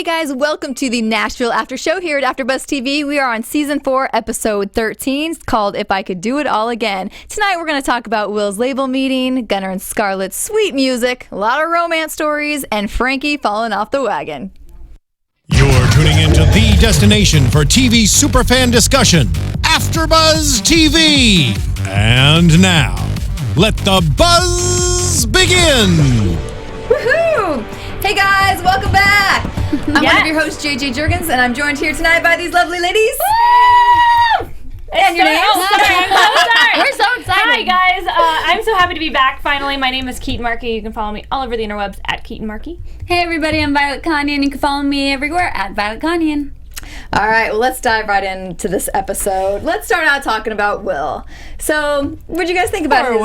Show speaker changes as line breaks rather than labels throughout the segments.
guys, welcome to the Nashville After Show here at AFTERBUZZ TV. We are on Season 4, Episode 13, called If I Could Do It All Again. Tonight we're going to talk about Will's label meeting, Gunnar and Scarlett's sweet music, a lot of romance stories, and Frankie falling off the wagon.
You're tuning into the destination for TV superfan discussion, AFTERBUZZ TV. And now, let the buzz begin.
Woohoo! Hey guys, welcome back. I'm one of your hosts, JJ Jurgens, and I'm joined here tonight by these lovely ladies. Woo! And your names?
We're so excited. Hi guys, I'm so happy to be back finally. My name is Keetin Marchi. You can follow me all over the interwebs at Keetin Marchi.
Hey everybody, I'm Violet Kanian. You can follow me everywhere at Violet Kanian.
All right, well, let's dive right into this episode. Let's start out talking about Will. So, what did you guys think about his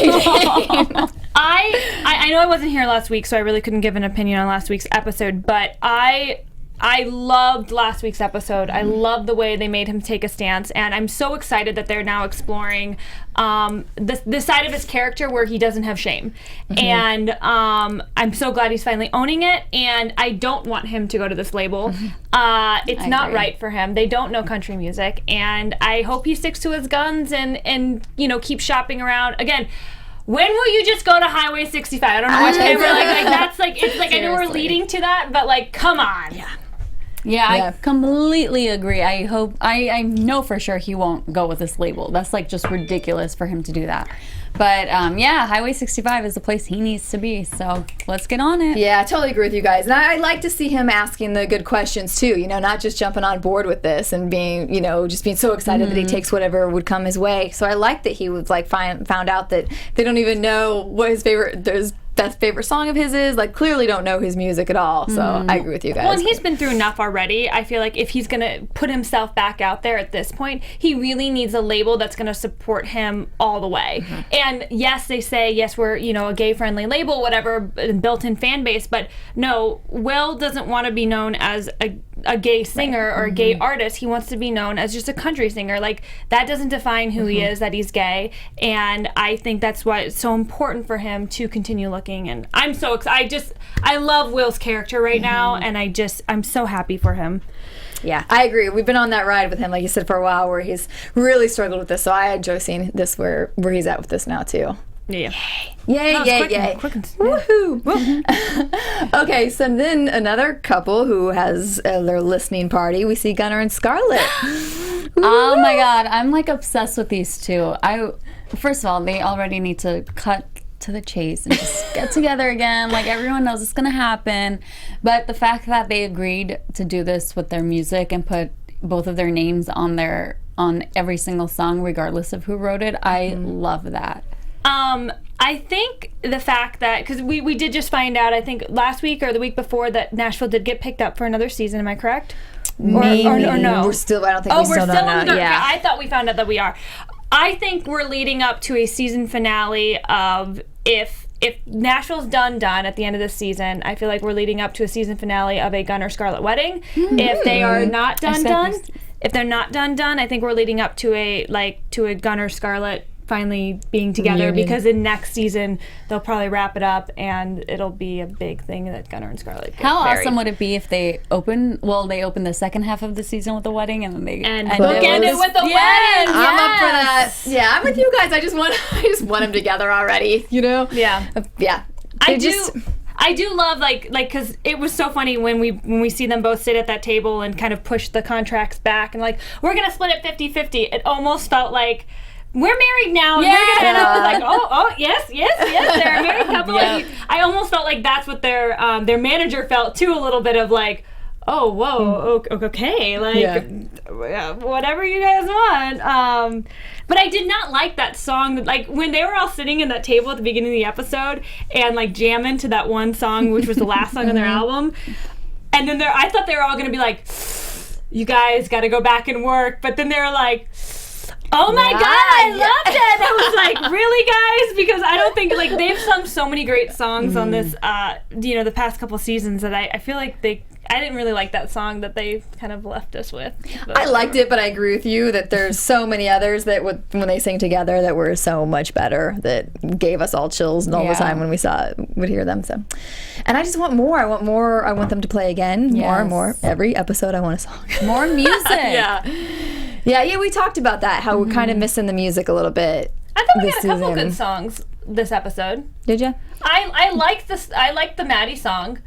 meeting?
I know I wasn't here last week, so I really couldn't give an opinion on last week's episode, but I loved last week's episode. I loved the way they made him take a stance, and I'm so excited that they're now exploring the side of his character where he doesn't have shame. And I'm so glad he's finally owning it, and I don't want him to go to this label. It's not right for him. They don't know country music, and I hope he sticks to his guns and you know, keep shopping around. Again, when will you just go to Highway 65? I don't know what time we're like that's like, it's like, seriously. I know we're leading to that, but like, come on.
Yeah, I completely agree. I hope, I know for sure he won't go with this label. That's like just ridiculous for him to do that. But yeah, Highway 65 is the place he needs to be, so let's get on it.
Yeah, I totally agree with you guys. And I like to see him asking the good questions too, you know, not just jumping on board with this and being, you know, just being so excited that he takes whatever would come his way. So I like that he was like found out that they don't even know what his best favorite song of his is, like clearly don't know his music at all. So I agree with you guys.
Well, and he's been through enough already. I feel like if he's gonna put himself back out there at this point, he really needs a label that's gonna support him all the way. And yes, they say, yes, we're, you know, a gay friendly label, whatever, built-in fan base, but no, Will doesn't want to be known as a gay singer or a gay artist. He wants to be known as just a country singer. Like, that doesn't define who he is, that he's gay. And I think that's why it's so important for him to continue looking. And I'm so excited. I love Will's character right now, and I'm so happy for him.
Yeah, I agree. We've been on that ride with him, like you said, for a while, where he's really struggled with this. So I enjoy seeing this where he's at with this now too.
Yeah.
Yay, yay. Woohoo. Okay, so then another couple who has their listening party, we see Gunnar and Scarlett.
Oh my god, I'm like obsessed with these two. First of all, they already need to cut to the chase and just get together again. Like, everyone knows it's gonna happen. But the fact that they agreed to do this with their music and put both of their names on every single song, regardless of who wrote it, I love that.
I think the fact that, because we did just find out, I think last week or the week before, that Nashville did get picked up for another season. Am I correct?
Maybe.
Or no?
We're still, I don't think we still don't know.
Yeah. I thought we found out that we are. I think we're leading up to a season finale of, if Nashville's done at the end of this season, I feel like we're leading up to a season finale of a Gunnar Scarlett wedding. If they are not if they're not done, I think we're leading up to a Gunnar Scarlett finally being together, because in next season they'll probably wrap it up and it'll be a big thing that Gunnar and Scarlett get
How
married.
awesome would it be if they open the second half of the season with the wedding, and then they
bookend it with the wedding.
I'm up for that. Yeah, I'm with you guys. I just want them together already, you know?
Yeah.
Yeah.
I do love, like, because it was so funny when we see them both sit at that table and kind of push the contracts back and like, we're gonna split it 50-50. It almost felt like, we're married now. And I was like, oh, yes, they're a married couple. Like, I almost felt like that's what their manager felt too, a little bit of like, oh, whoa, okay, like, whatever you guys want. But I did not like that song. Like, when they were all sitting in that table at the beginning of the episode and like jamming to that one song, which was the last song on their album, and then I thought they were all gonna be like, you guys got to go back and work, but then they were like, oh my God, I loved it. I was like, really, guys? Because I don't think, like, they've sung so many great songs on this, the past couple seasons that I feel like I didn't really like that song that they kind of left us with. But
I liked it, but I agree with you that there's so many others that when they sing together that were so much better, that gave us all chills all the time when we would hear them. So, and I just want more. I want more. I want them to play again. More and more. Every episode, I want a song.
More music.
Yeah. We talked about that. How we're kind of missing the music a little bit.
I thought we
this
had a couple
season.
good songs this episode.
Did you?
I liked this. I liked the Maddie song.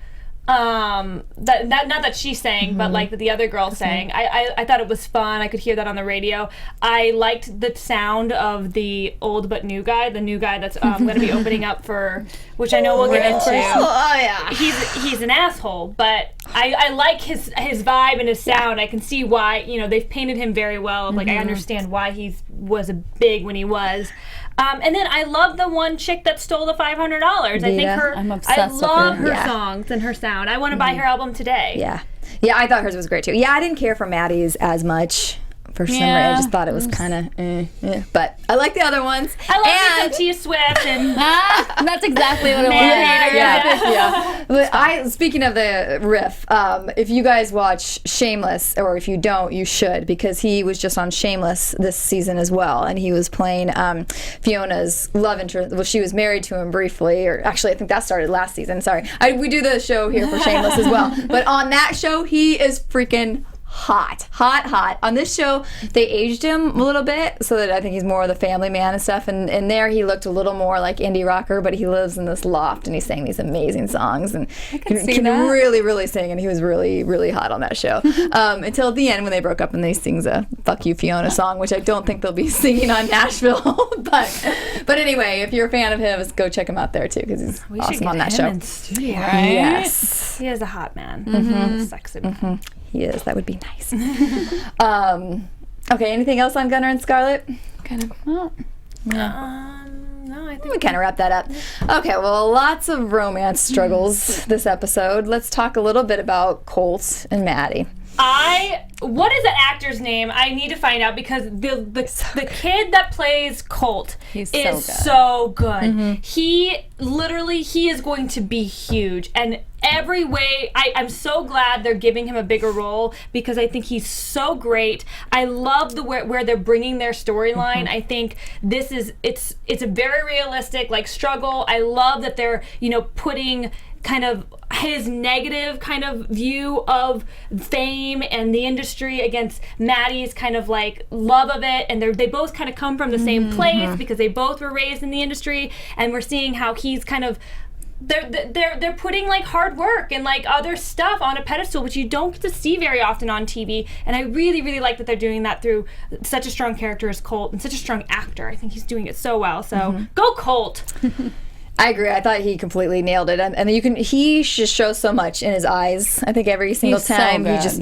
That not that she sang, but like that the other girl sang. I thought it was fun. I could hear that on the radio. I liked the sound of the old but new guy, the new guy that's going to be opening up for, which I know we'll get into.
Oh yeah.
He's an asshole, but I like his vibe and his sound. I can see why, they've painted him very well. Like I understand why he was big when he was. And then I love the one chick that stole the $500. I think
I'm obsessed with
I love
her.
her songs and her sound. I want to buy her album today.
Yeah, I thought hers was great too. Yeah, I didn't care for Maddie's as much. For some reason, I just thought it was kind of, but I like the other ones.
I love me some T Swift and
That's exactly what it was.
yeah. But speaking of the riff, if you guys watch Shameless, or if you don't, you should, because he was just on Shameless this season as well, and he was playing Fiona's love interest. Well, she was married to him briefly, or actually, I think that started last season. Sorry, we do the show here for Shameless as well, but on that show, he is freaking hot. On this show, they aged him a little bit so that I think he's more of the family man and stuff. And there, he looked a little more like indie rocker, but he lives in this loft and he sang these amazing songs and can really, really sing. And he was really, really hot on that show until the end when they broke up and they sings a "Fuck You Fiona" song, which I don't think they'll be singing on Nashville. but anyway, if you're a fan of him, go check him out there too because he's awesome on that show.
In studio.
Right? Yes,
he is a hot man. Sexy man.
He is. That would be nice. Okay, anything else on Gunnar and Scarlett? Kind of.
No, I think
we kind of wrap that up. Okay, well, lots of romance struggles this episode. Let's talk a little bit about Colt and Maddie.
What is the actor's name? I need to find out because the kid that plays Colt is so good. He is going to be huge, and every way I'm so glad they're giving him a bigger role because I think he's so great. I love where they're bringing their storyline. I think it's a very realistic struggle. I love that they're putting kind of his negative kind of view of fame and the industry against Maddie's kind of love of it, and they both kind of come from the same place because they both were raised in the industry, and we're seeing how he's kind of they're putting hard work and other stuff on a pedestal, which you don't get to see very often on TV. And I really, really like that they're doing that through such a strong character as Colt and such a strong actor. I think he's doing it so well. So go Colt.
I agree. I thought he completely nailed it, and he just shows so much in his eyes. I think every single time he just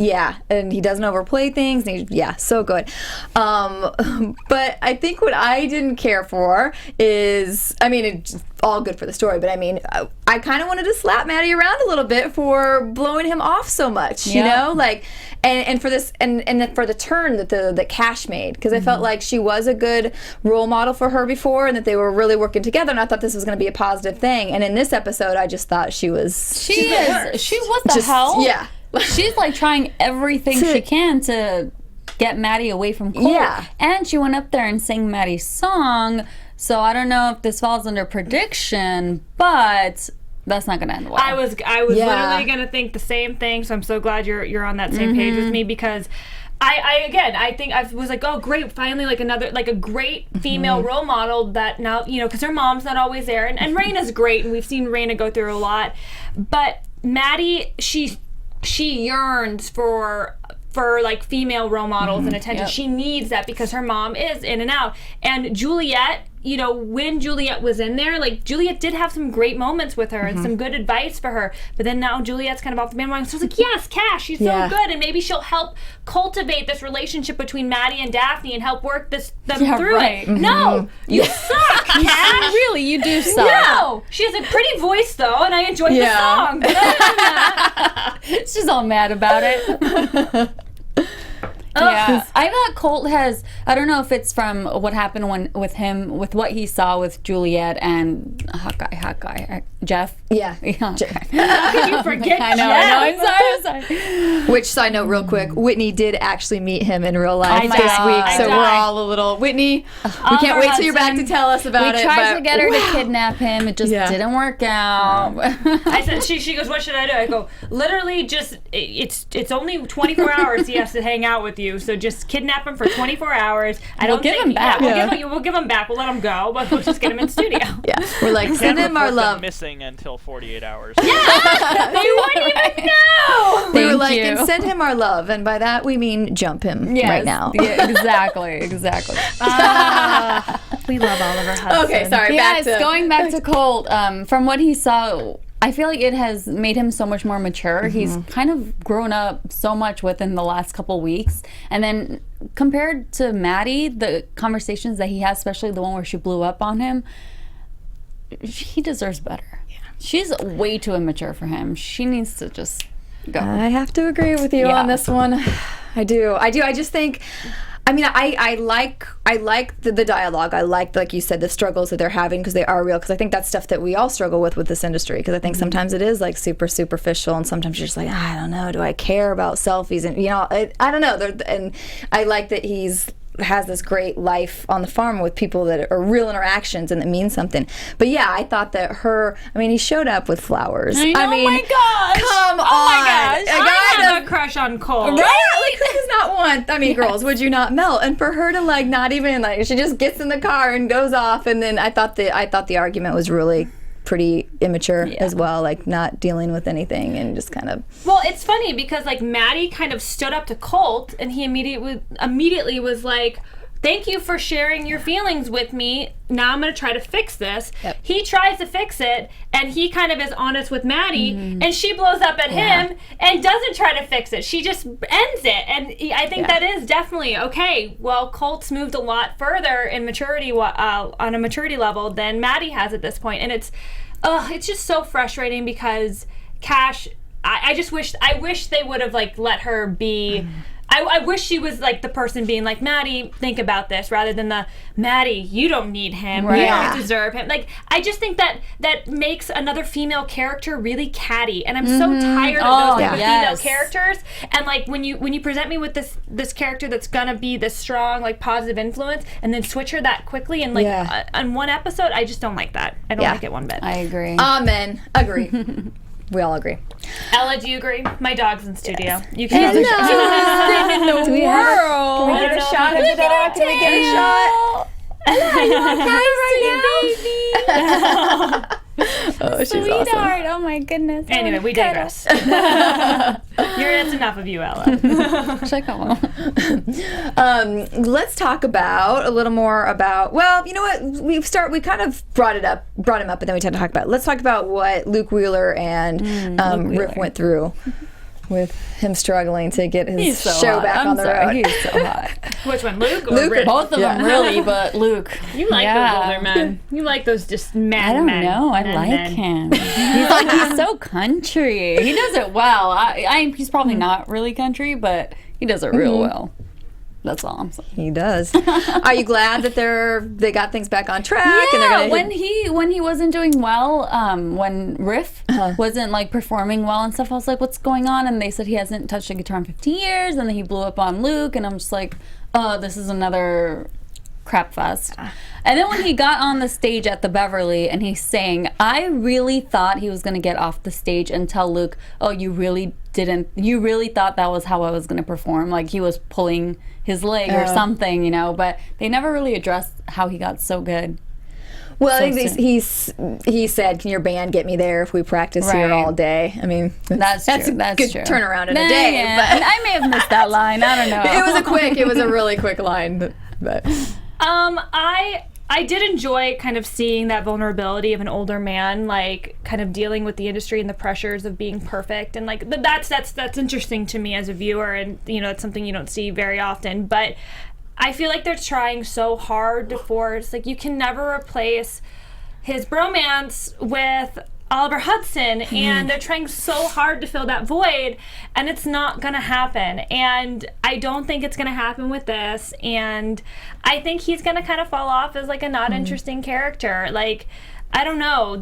and he doesn't overplay things. And so good. But I think what I didn't care for is, it's all good for the story, but I kind of wanted to slap Maddie around a little bit for blowing him off so much, you know, and for this and for the turn that Cash made, because I felt like she was a good role model for her before, and that they were really working together, and I thought this was going to be a positive thing. And in this episode, I just thought she what
the hell?
Yeah,
she's trying everything she can to get Maddie away from Colt.
Yeah,
and she went up there and sang Maddie's song. So I don't know if this falls under prediction, but that's not going to end well.
I was literally going to think the same thing. So I'm so glad you're on that same page with me, because I think I was oh great, finally another a great female role model that now because her mom's not always there, and Rayna's great, and we've seen Rayna go through a lot, but Maddie she yearns for female role models and attention. She needs that because her mom is in and out. And Juliette, when Juliette was in there, Juliette did have some great moments with her and some good advice for her. But then now Juliette's kind of off the bandwagon. So I was yes, Cash, she's so good, and maybe she'll help cultivate this relationship between Maddie and Daphne and help work them through it. No, you suck, Cash.
Really, you do suck.
No, she has a pretty voice though, and I enjoyed the song. But other than that,
she's all mad about it. Yeah, I thought Colt has, I don't know if it's from what happened with what he saw with Juliette and hot guy, Jeff.
Yeah.
Yeah.
How could you forget
I know. I'm sorry.
Which, side note, real quick, Whitney did actually meet him in real life
Oh my
this
God.
week,
I
so we're
died.
all a little Whitney. We can't
Oliver
wait till you're back
Hudson.
to tell us about
We
it.
tried
but,
to get her
wow.
to kidnap him. It just didn't work out.
I said, she goes, what should I do? I go, literally just, it's only 24 hours he has to hang out with you, so just kidnap him for 24 hours.
We'll give him back.
Yeah, we'll give him back. We'll let him go, but we'll just get him in studio.
Yeah, we're like, send him our
Report them
love.
missing until 48 hours.
You wouldn't even know.
We were
Thank
like,
you.
and send him our love, and by that we mean jump him right now.
Yeah, exactly.
We love Oliver Hudson.
Okay, sorry.
Yes,
back to
going back to Colt, from what he saw, I feel like it has made him so much more mature. He's kind of grown up so much within the last couple weeks. And then compared to Maddie, the conversations that he has, especially the one where she blew up on him, he deserves better. Yeah. She's way too immature for him. She needs to just go.
I have to agree with you
Yeah.
on this one. I do. I just think. I mean, I like the dialogue. I like you said, the struggles that they're having because they are real. Because I think that's stuff that we all struggle with this industry. Because I think sometimes it is like super superficial, and sometimes you're just like, I don't know, do I care about selfies? And I don't know. And I like that has this great life on the farm with people that are real interactions and that mean something. But yeah, I thought that he showed up with flowers.
I know,
mean,
oh my gosh.
come on.
Oh my gosh.
I have a crush on Cole.
Right? Like, who does not want? I mean, girls, would you not melt? And for her to like not even like, she just gets in the car and goes off. And then I thought the argument was really pretty immature as well, like not dealing with anything and just kind of.
Well, it's funny because like Maddie kind of stood up to Colt, and he immediately was like, thank you for sharing your feelings with me. Now I'm going to try to fix this. Yep. He tries to fix it, and he kind of is honest with Maddie, and she blows up at him and doesn't try to fix it. She just ends it. And I think that is definitely okay. Well, Colt's moved a lot further in maturity on a maturity level than Maddie has at this point. And it's just so frustrating because Cash, I wish they would have like let her be. I wish she was like the person being like, Maddie, think about this, rather than the Maddie, you don't need him, you don't deserve him. Like, I just think that makes another female character really catty, and I'm so tired of those type of female characters. And like when you present me with this character that's gonna be this strong, like positive influence, and then switch her that quickly and like on one episode, I just don't like that. I don't like it one bit.
I agree.
Amen. Agree. We all agree.
Ella, do you agree? My dog's in studio.
Yes.
You can.
in the world.
Can we get a shot of the dog? Can we get a shot? Oh, she's
Sweetheart.
awesome.
Oh my goodness.
Anyway, we digress. That's enough of you, Ella.
Check out one.
Let's talk about a little more about. Well, you know what? We kind of brought him up, and then we tend to talk about. Let's talk about what Luke Wheeler and Rick went through with him struggling to get his show back on the road.
He's so hot.
Which one, Luke or
Luke,
Rick?
Both of them, really, but Luke.
You like those older men. You like those just mad
I don't
men.
know. I like him. He's so country. He does it well. He's probably not really country, but he does it real well. That's all I'm saying.
He does. Are you glad that they got things back on track?
Yeah,
and they're gonna
when he wasn't doing well, when Riff wasn't like performing well and stuff, I was like, what's going on? And they said he hasn't touched a guitar in 15 years, and then he blew up on Luke, and I'm just like, oh, this is another crap fest. And then when he got on the stage at the Beverly and he sang, I really thought he was going to get off the stage and tell Luke, oh, you really thought that was how I was going to perform, like he was pulling his leg or something, but they never really addressed how he got so good.
Well, I think he said, "Can your band get me there if we practice here all day?" I mean,
that's true.
a
That's
good
true.
turnaround in a day.
Yeah.
But
And I may have missed that line. I don't know.
it was a really quick line. But
I did enjoy kind of seeing that vulnerability of an older man, like kind of dealing with the industry and the pressures of being perfect, and like that's interesting to me as a viewer, and it's something you don't see very often. But I feel like they're trying so hard to force, like, you can never replace his bromance with Oliver Hudson, and they're trying so hard to fill that void, and it's not gonna happen. And I don't think it's gonna happen with this, and I think he's gonna kind of fall off as like a not interesting character. Like, I don't know,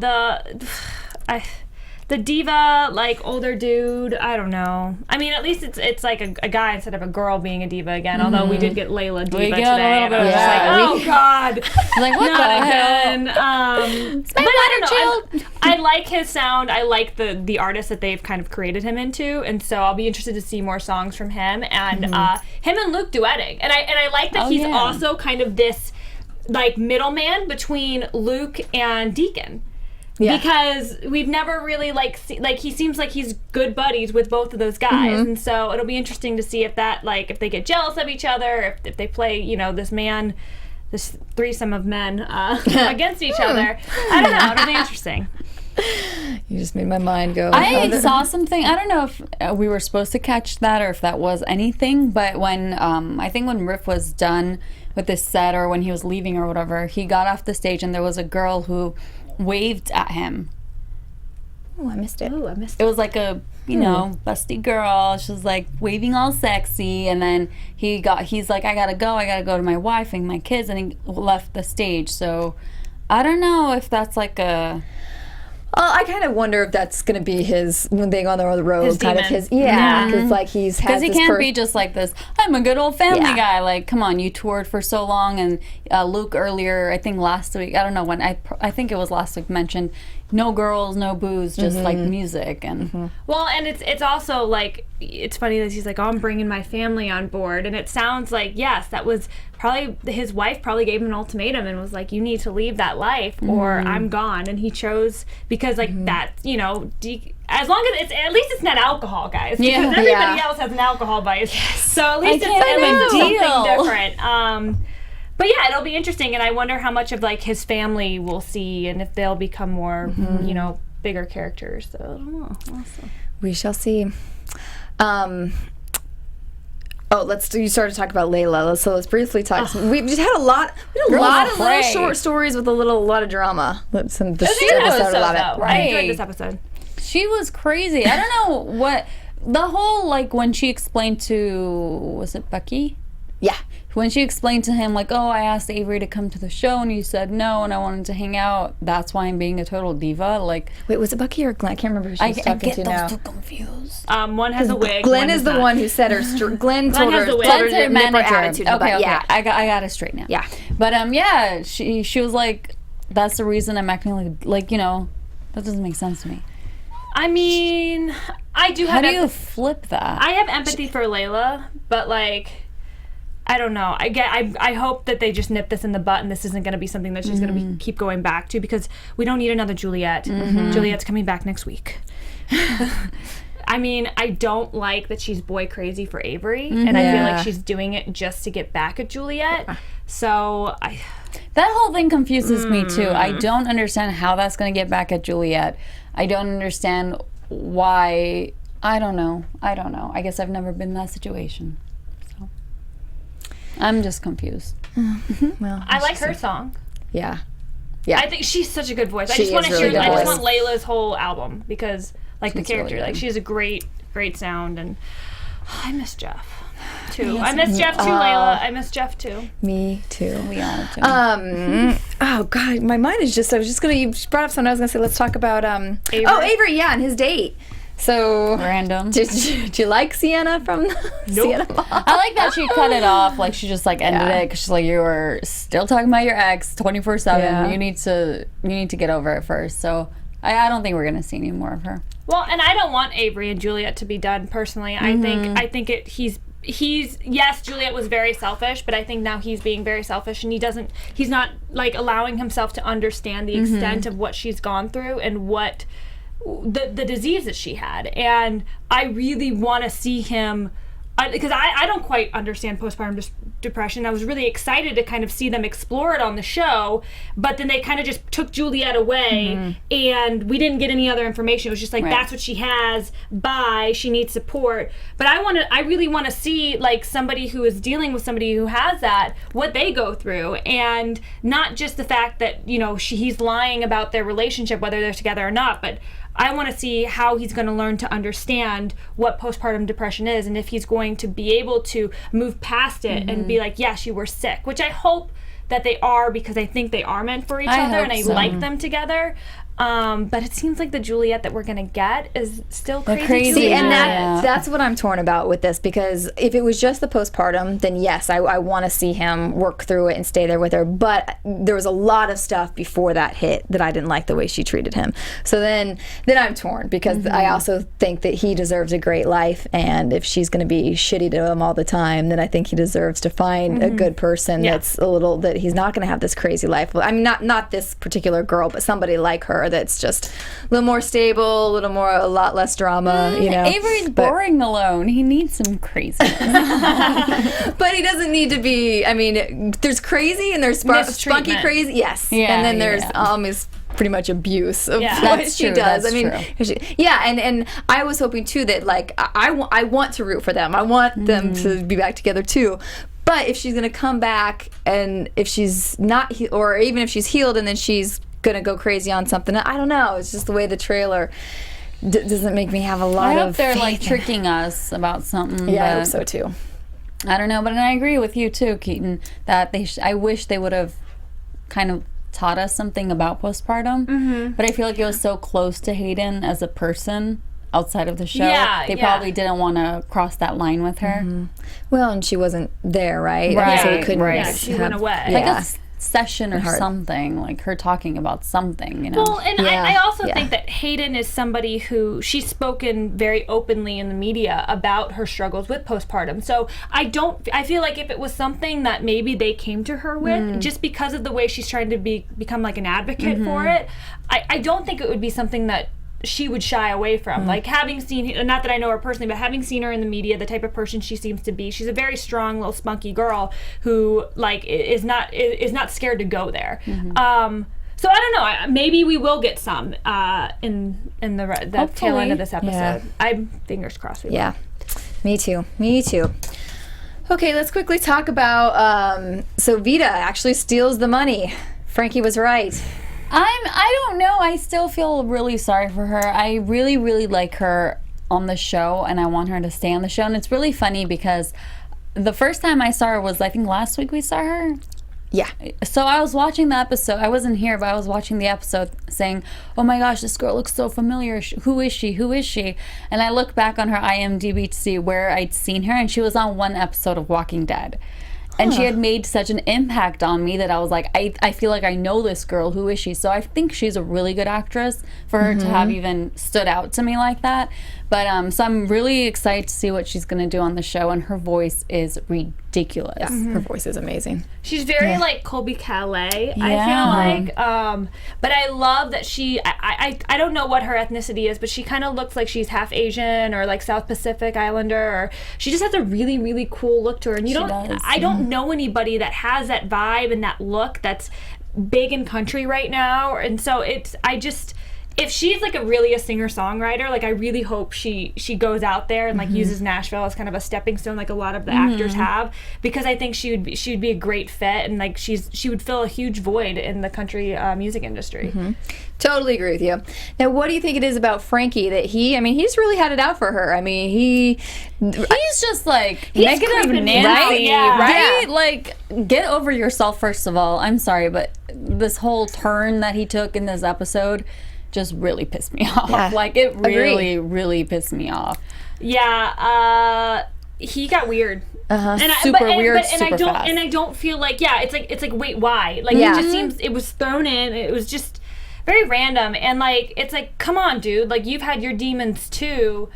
the diva, like, older dude, I don't know. I mean, at least it's like a guy instead of a girl being a diva again, although we did get Layla diva today. And I was just like, oh, God.
Like, what the hell?
But I don't know. I like his sound. I like the artist that they've kind of created him into, and so I'll be interested to see more songs from him. And him and Luke duetting. And I like that he's also kind of this, like, middleman between Luke and Deacon. Yeah. Because we've never really, he seems like he's good buddies with both of those guys. And so it'll be interesting to see if that, like, if they get jealous of each other, if they play, you know, this threesome of men against each other. I don't know. It'll be interesting.
You just made my mind go.
I saw something. I don't know if we were supposed to catch that or if that was anything, but when, I think when Riff was done with this set or when he was leaving or whatever, he got off the stage and there was a girl who waved at him.
Oh, I missed it.
It was like a, you know, busty girl. She was like waving all sexy, and then he's like, I gotta go to my wife and my kids, and he left the stage. So I don't know if that's like a...
I kind of wonder if that's going to be his, when they go on the road,
his
kind
demon.
of his, because like he's has
because he can't be just like this, I'm a good old family guy. Like, come on, you toured for so long, and Luke earlier, I think last week, I don't know when, I think it was last week, mentioned no girls, no booze, just like music. And
well, and it's also like, it's funny that he's like, oh, I'm bringing my family on board, and it sounds like, yes, that was probably, his wife probably gave him an ultimatum and was like, you need to leave that life or I'm gone. And he chose, because like that, you know, as long as at least it's not alcohol, guys, because everybody else has an alcohol vice. So at least it's something different. But yeah, it'll be interesting, and I wonder how much of like his family we'll see, and if they'll become more, you know, bigger characters. So I don't know. Awesome.
We shall see. You started to talk about Layla, so let's briefly talk. We just had a lot of little short stories with a lot of drama.
I enjoyed this episode.
She was crazy. I don't know what the whole, like, when she explained to, was it Becky?
Yeah.
When she explained to him, like, oh, I asked Avery to come to the show and you said no and I wanted to hang out, that's why I'm being a total diva. Like,
wait, was it Bucky or Glenn? I can't remember who she was talking to now. I get those two
confused.
One has a wig.
Glenn is the one who said her. Glenn told her
her
manager. Attitude.
Okay.
Yeah,
I got it straight now.
Yeah,
but she was like, that's the reason I'm acting like, you know, that doesn't make sense to me.
I mean, I do have.
How do you flip that?
I have empathy for Layla, but like, I don't know. I hope that they just nip this in the butt, and this isn't going to be something that she's going to keep going back to, because we don't need another Juliette. Juliette's coming back next week. I mean, I don't like that she's boy crazy for Avery, and I feel like she's doing it just to get back at Juliette. So
that whole thing confuses me too. I don't understand how that's going to get back at Juliette. I don't understand why. I don't know. I guess I've never been in that situation. So I'm just confused.
Well,
I like her song.
Yeah.
I think she's such a good voice. I just want to hear. I just want Layla's whole album, because like the character, really, like she has a great sound, and I miss Jeff too. I miss Jeff too, Layla. I miss Jeff too.
Me too.
We all do.
Oh God, my mind is just. You brought up something. I was gonna say, let's talk about Avery. Oh, Avery, yeah, and his date. So
random.
Did you like Sienna from Sienna Mom?
I like that she cut it off. Like, she just like ended it, because she's like, you were still talking about your ex 24/7. You need to get over it first. So I don't think we're gonna see any more of her. Well,
and I don't want Avery and Juliette to be done personally. I think he's yes, Juliette was very selfish, but I think now he's being very selfish, and he's not like allowing himself to understand the extent of what she's gone through and what the disease that she had. And I really want to see him, because I don't quite understand postpartum depression. I was really excited to kind of see them explore it on the show, but then they kind of just took Juliette away, and we didn't get any other information. It was just like, that's what she has, bye, she needs support. But I really want to see, like, somebody who is dealing with somebody who has that, what they go through, and not just the fact that, you know, he's lying about their relationship, whether they're together or not, but I want to see how he's going to learn to understand what postpartum depression is, and if he's going to be able to move past it and be like, yes, you were sick, which I hope that they are, because I think they are meant for each other, and I like them together. But it seems like the Juliette that we're gonna get is still crazy.
See, and
Juliette.
that's what I'm torn about with this, because if it was just the postpartum, then yes, I want to see him work through it and stay there with her. But there was a lot of stuff before that hit that I didn't like the way she treated him. So then I'm torn, because I also think that he deserves a great life, and if she's going to be shitty to him all the time, then I think he deserves to find a good person that's that he's not going to have this crazy life. I mean, not this particular girl, but somebody like her that's just a little more stable, a lot less drama, you know.
Avery's boring alone. He needs some craziness.
But he doesn't need to be, I mean, there's crazy and there's spunky crazy, yes.
Yeah,
and then there's almost pretty much abuse of what
That's
she
true,
does.
that's
I mean,
true.
and I was hoping too that, like, I want to root for them. I want them to be back together too. But if she's going to come back, and if she's not, or even if she's healed and then she's going to go crazy on something, I don't know. It's just the way the trailer doesn't make me have a lot
I
of
hope they're
faith
like
in
tricking us about something.
it. Yeah, I
but
hope so too.
I don't know, but I agree with you too, Keetin, that I wish they would have kind of taught us something about postpartum. But I feel like it was so close to Hayden as a person outside of the show. They probably didn't want to cross that line with her.
Well, and she wasn't there, right?
Right,
I mean, so we couldn't
right.
Yeah, she went away.
Yeah.
Like a session or
Hard.
something, like her talking about something, you know.
Well, and
Yeah,
I also
yeah.
think that Hayden is somebody who she's spoken very openly in the media about her struggles with postpartum. So I feel like if it was something that maybe they came to her with, just because of the way she's trying to become like an advocate for it, I don't think it would be something that she would shy away from. Like, having seen, not that I know her personally, but having seen her in the media, the type of person she seems to be, she's a very strong little spunky girl who, like, is not scared to go there. So I don't know. Maybe we will get some in the tail end of this episode.
Yeah.
I'm fingers crossed. We will.
Yeah, me too. Okay, let's quickly talk about, so Vita actually steals the money. Frankie was right.
I don't know. I still feel really sorry for her. I really, really like her on the show, and I want her to stay on the show. And it's really funny because the first time I saw her was, I think, last week we saw her.
Yeah.
So I was watching the episode. I wasn't here, but I was watching the episode saying, oh my gosh, this girl looks so familiar. Who is she? Who is she? And I looked back on her IMDb to see where I'd seen her, and she was on one episode of Walking Dead. And she had made such an impact on me that I was like, I feel like I know this girl. Who is she? So I think she's a really good actress for her to have even stood out to me like that. But so I'm really excited to see what she's going to do on the show. And her voice is ridiculous.
Yeah, her voice is amazing.
She's very like Colby Calais,
Yeah.
I feel like. But I love that I don't know what her ethnicity is, but she kind of looks like she's half Asian or like South Pacific Islander, or she just has a really, really cool look to her. And I don't know anybody that has that vibe and that look that's big in country right now. And so if she's like a singer-songwriter, like I really hope she goes out there and like uses Nashville as kind of a stepping stone, like a lot of the actors have, because I think she'd be a great fit, and like she would fill a huge void in the country music industry.
Totally agree with you. Now, what do you think it is about Frankie that he's really had it out for her? I mean,
He's just like negative
creeping me
Nancy,
out.
right?
Yeah.
Like, get over yourself, first of all. I'm sorry, but this whole turn that he took in this episode just really pissed me off.
Yeah.
Like, it really,
Agreed.
really pissed me off.
Yeah, he got weird.
Super weird, super fast.
And I don't feel like, it's like wait, why? Like,
Yeah.
it just seems it was thrown in. It was just very random, and like it's like, come on, dude. Like, you've had your demons too.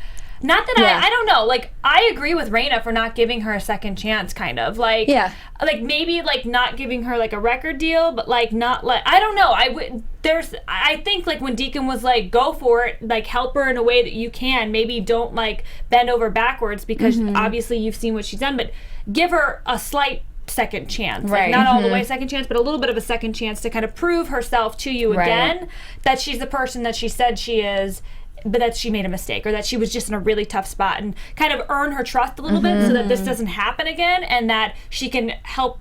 Not that I don't know. Like, I agree with Rayna for not giving her a second chance, kind of. Like, like maybe like not giving her like a record deal, but like not like, I don't know. I think like when Deacon was like, go for it, like help her in a way that you can. Maybe don't like bend over backwards, because obviously you've seen what she's done, but give her a slight second chance. Like,
Right.
not all the way second chance, but a little bit of a second chance to kind of prove herself to you again, that she's the person that she said she is, but that she made a mistake, or that she was just in a really tough spot, and kind of earn her trust a little bit so that this doesn't happen again, and that she can help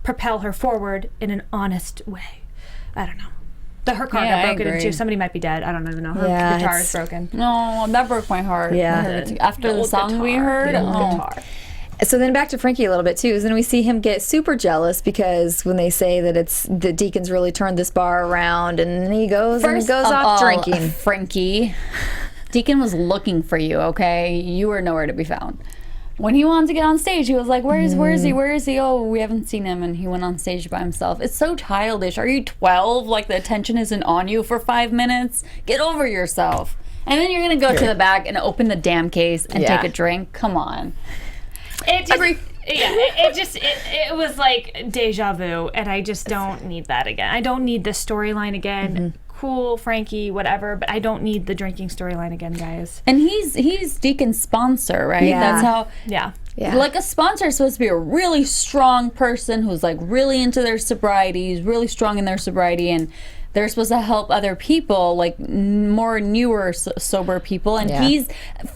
propel her forward in an honest way. I don't know. Her car got broken into. Somebody might be dead. I don't even know. Her guitar is broken.
No, that broke my heart.
Yeah.
After the song we heard.
Guitar.
So then back to Frankie a little bit too, is then we see him get super jealous because when they say that it's the Deacon's really turned this bar around, and then he goes off drinking.
Frankie, Deacon was looking for you, okay? You were nowhere to be found. When he wanted to get on stage, he was like, where is he? Oh, we haven't seen him. And he went on stage by himself. It's so childish. Are you 12? Like, the attention isn't on you for 5 minutes? Get over yourself. And then you're going to go to the back and open the damn case and take a drink? Come on.
It just, it was like deja vu, and I just don't need that again. I don't need this storyline again. Cool, Frankie, whatever, but I don't need the drinking storyline again, guys.
And he's Deacon's sponsor, right?
Yeah.
That's how.
Yeah.
Like, a sponsor is supposed to be a really strong person who's like really into their sobriety, who's really strong in their sobriety, and they're supposed to help other people, like more newer sober people. And he's,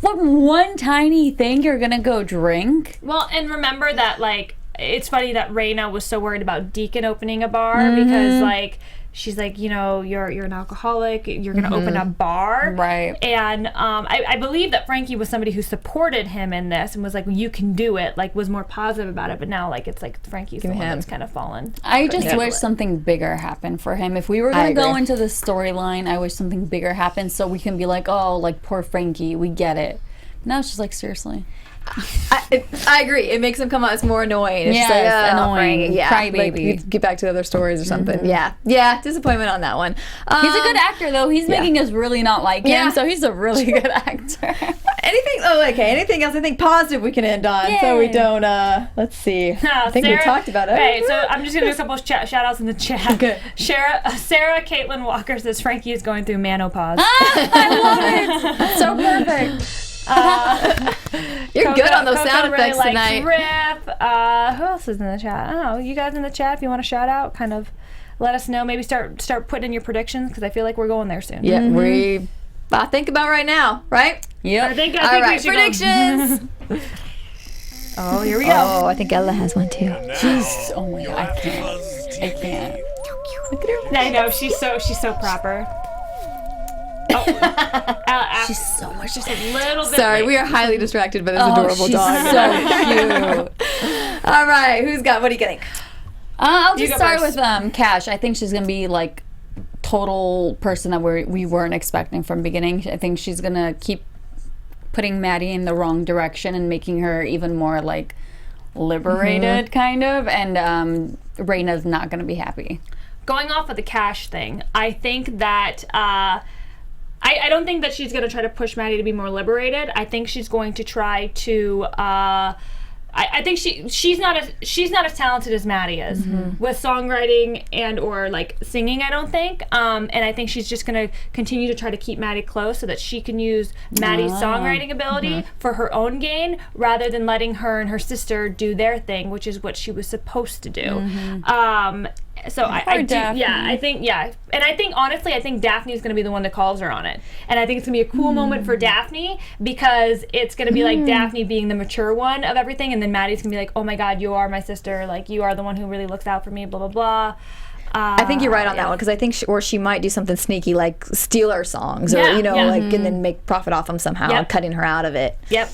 from one tiny thing, you're gonna go drink.
Well, and remember that, like, it's funny that Rayna was so worried about Deacon opening a bar because, like, she's like, you know, you're an alcoholic, you're going to open a bar.
Right.
And I believe that Frankie was somebody who supported him in this and was like, well, you can do it, like, was more positive about it. But now, like, it's like Frankie's the one that's kind of fallen.
I just wish something bigger happened for him. If we were going to go into the storyline, I wish something bigger happened so we can be like, oh, like, poor Frankie, we get it. Now it's just like, seriously.
I agree. It makes him come out as more annoying. It's
annoying. Crybaby.
Like, get back to other stories or something. Yeah. Disappointment on that one.
He's a good actor, though. He's making us really not like him, so he's a really good actor.
Anything else? I think positive we can end on, so we don't. Let's see. I think we talked about it.
Okay, so I'm just gonna do a couple of shout outs in the chat. Good. Sarah Caitlin Walker says Frankie is going through menopause.
I love it. So perfect.
You're good on those sound
really
effects tonight.
Riff. Who else is in the chat? I don't know. You guys in the chat, if you want to shout out, kind of let us know. Maybe start putting in your predictions, because I feel like we're going there soon.
Yeah, I think about right now, right?
Yep.
I think
All right,
we should
predictions.
Oh, here we go.
Oh, I think Ella has one too.
Jeez, oh my God, I can't.
Look at her.
I know, she's so proper. Oh,
She's so much.
just a little bit.
Sorry,
late.
we are highly distracted by this adorable
she's
dog.
so cute.
All right, what do you think?
I'll just
go
start
first.
with Cash. I think she's gonna be like total person that we weren't expecting from beginning. I think she's gonna keep putting Maddie in the wrong direction and making her even more like liberated, kind of. And Rayna's not gonna be happy.
Going off of the Cash thing, I think that I don't think that she's going to try to push Maddie to be more liberated. I think she's going to try to. I think she's not as talented as Maddie is with songwriting and or like singing. I don't think, and I think she's just going to continue to try to keep Maddie close so that she can use Maddie's songwriting ability for her own gain, rather than letting her and her sister do their thing, which is what she was supposed to do. So I do, and I think honestly, I think Daphne's going to be the one that calls her on it, and I think it's going to be a cool moment for Daphne, because it's going to be like Daphne being the mature one of everything, and then Maddie's going to be like, oh my God, you are my sister, like you are the one who really looks out for me, blah blah blah.
I think you're right on that one, because I think she might do something sneaky, like steal our songs, or like, and then make profit off them somehow, cutting her out of it.
Yep.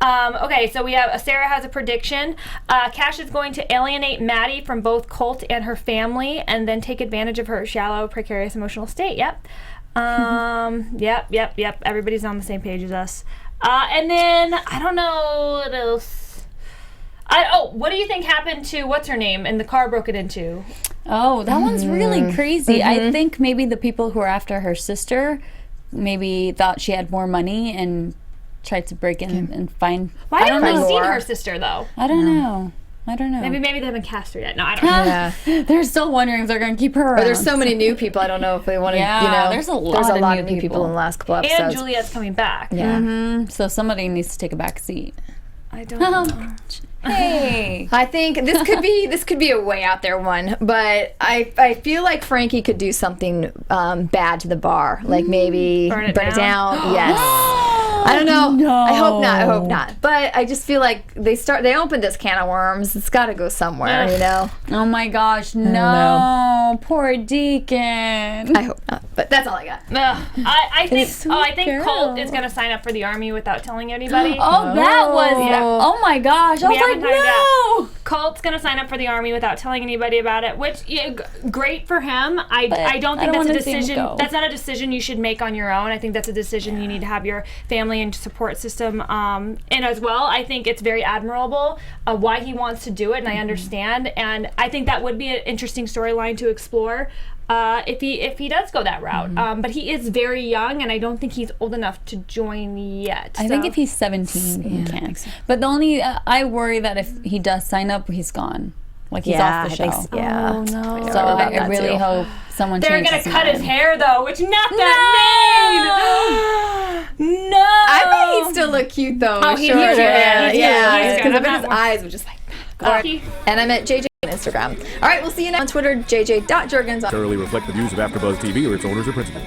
Okay, so we have Sarah has a prediction. Cash is going to alienate Maddie from both Colt and her family, and then take advantage of her shallow, precarious emotional state. Yep. Yep. Everybody's on the same page as us. And then I don't know what else. What do you think happened to what's her name and the car broke it into?
Oh, that one's really crazy. I think maybe the people who are after her sister maybe thought she had more money and tried to break in and find.
Why haven't we seen her sister though?
I don't know.
Maybe they haven't cast her yet. No, I don't know.
Yeah.
They're still wondering if they're going to keep her around.
Or there's so many new people. I don't know if they want to.
There's a lot of
new people in the last couple episodes.
And Juliette's coming back.
Yeah.
So somebody needs to take a back seat.
I don't know.
Hey.
I think this could be a way out there one, but I feel like Frankie could do something bad to the bar, like maybe
Burn it
down. Yes. I don't know.
No.
I hope not. I hope not. But I just feel like they opened this can of worms. It's got to go somewhere, you know.
Oh my gosh, no. Poor Deacon.
I hope not. But that's all I got.
I think
sweet
I think
girl.
Colt is gonna sign up for the Army without telling anybody.
Oh, that was.
Yeah.
Oh my gosh. I
We
was like,
haven't timed out.
no.
Colt's gonna sign up for the Army without telling anybody about it, which great for him. I don't think that's a decision. That's not a decision you should make on your own. I think that's a decision you need to have your family and support system in as well. I think it's very admirable why he wants to do it, and I understand. And I think that would be an interesting storyline to explore. If he does go that route, but he is very young, and I don't think he's old enough to join yet.
I think if he's 17, he can. But the only I worry that if he does sign up, he's gone. Like he's off the show.
Yeah.
Oh no!
So I really hope someone.
They're
changes
gonna cut his
mind.
hair though, which not that mean. No.
I bet he'd still look cute though.
Oh, he's
sure.
cute.
Yeah,
He's
yeah.
good.
Because I
I'm
bet
not
his
more-
eyes were just like.
He-
And I'm at JJ on Instagram. All right, we'll see you now on Twitter, jj.jurgens.
Thoroughly reflect the views of AfterBuzz TV or its owners or principals.